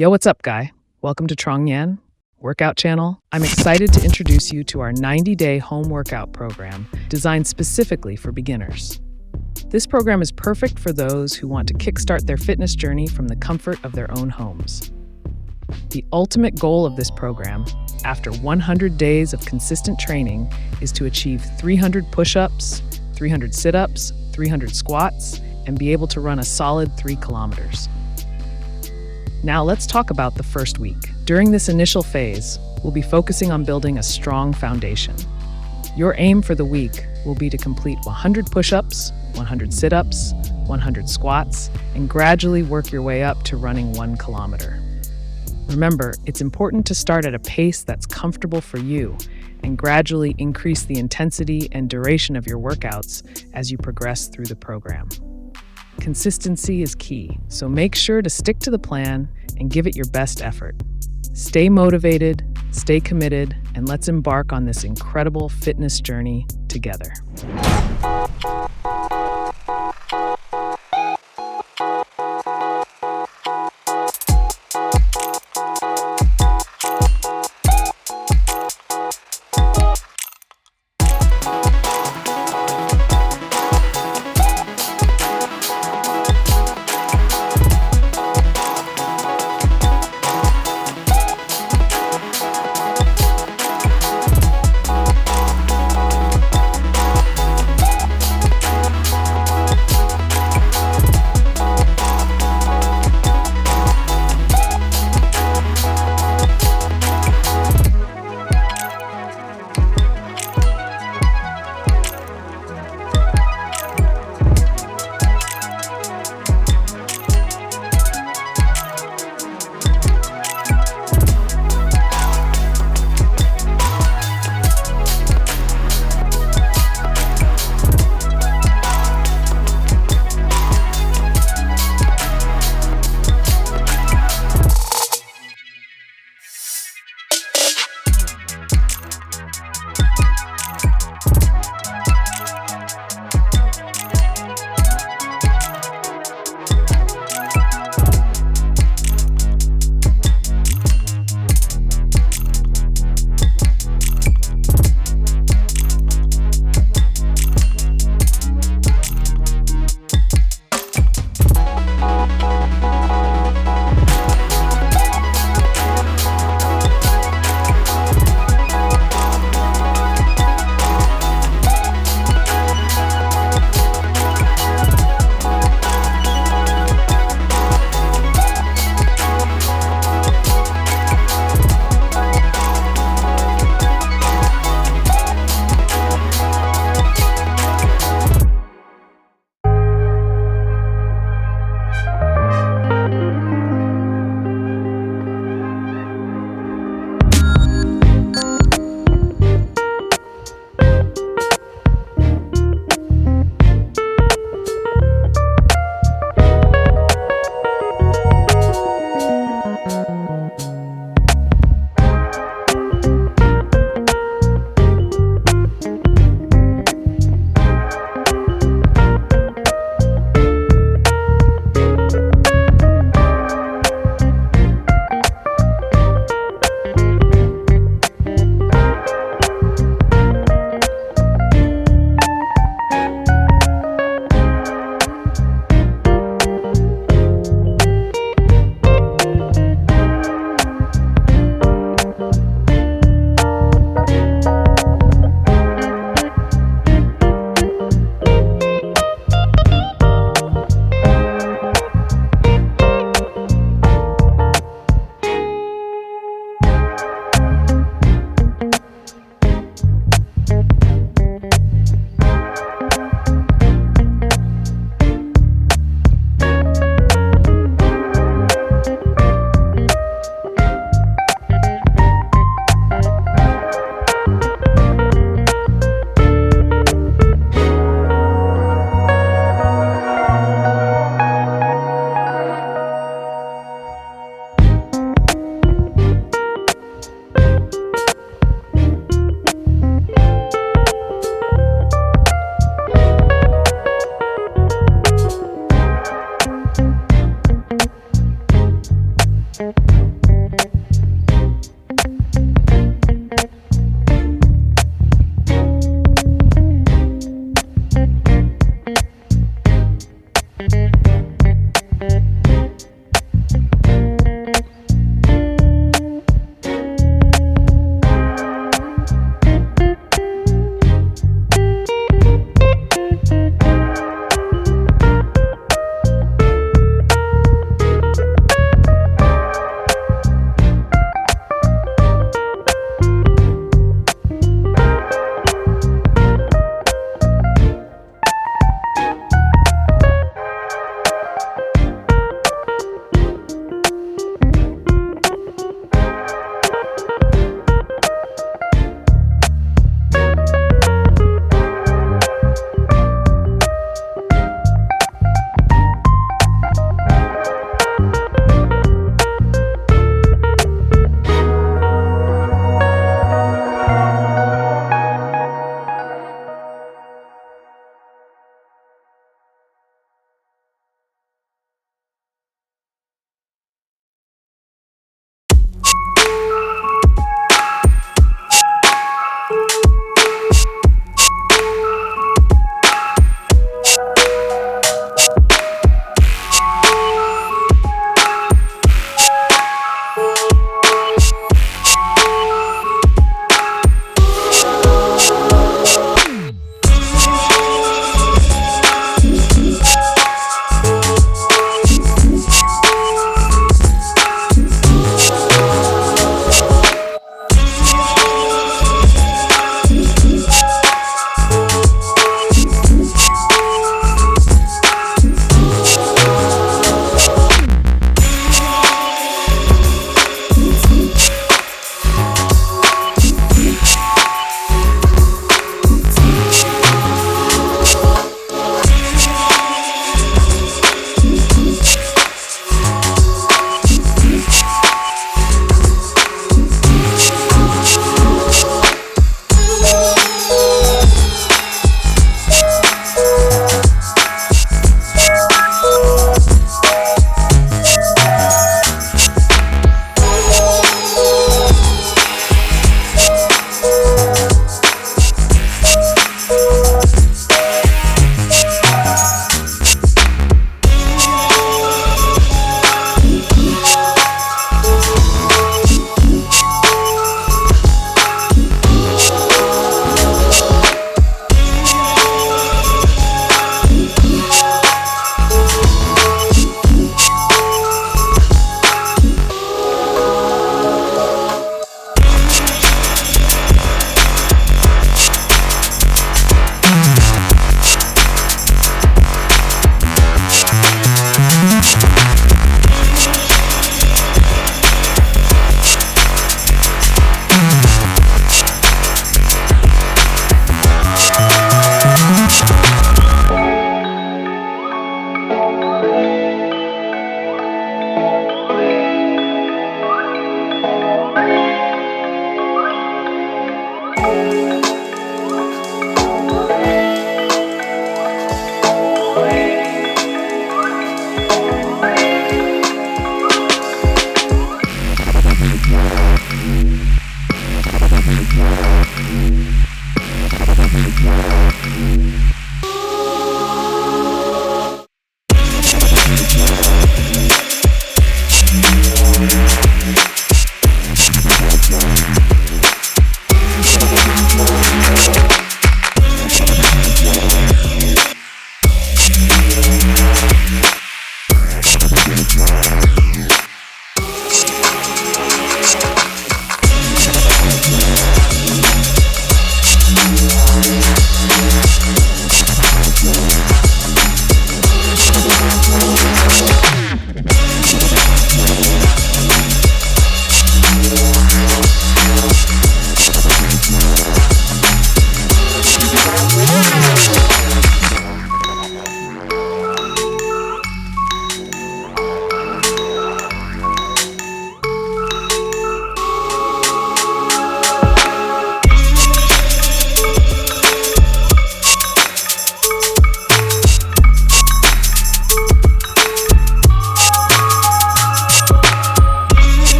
Yo, what's up, guy? Welcome to Trong Yan Workout Channel. I'm excited to introduce you to our 90-day home workout program designed specifically for beginners. This program is perfect for those who want to kickstart their fitness journey from the comfort of their own homes. The ultimate goal of this program, after 100 days of consistent training, is to achieve 300 push-ups, 300 sit-ups, 300 squats, and be able to run a solid 3 kilometers. Now let's talk about the first week. During this initial phase, we'll be focusing on building a strong foundation. Your aim for the week will be to complete 100 push-ups, 100 sit-ups, 100 squats, and gradually work your way up to running 1 kilometer. Remember, it's important to start at a pace that's comfortable for you and gradually increase the intensity and duration of your workouts as you progress through the program. Consistency is key, so make sure to stick to the plan and give it your best effort. Stay motivated, stay committed, and let's embark on this incredible fitness journey together.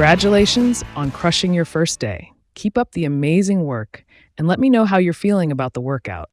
Congratulations on crushing your first day. Keep up the amazing work and let me know how you're feeling about the workout.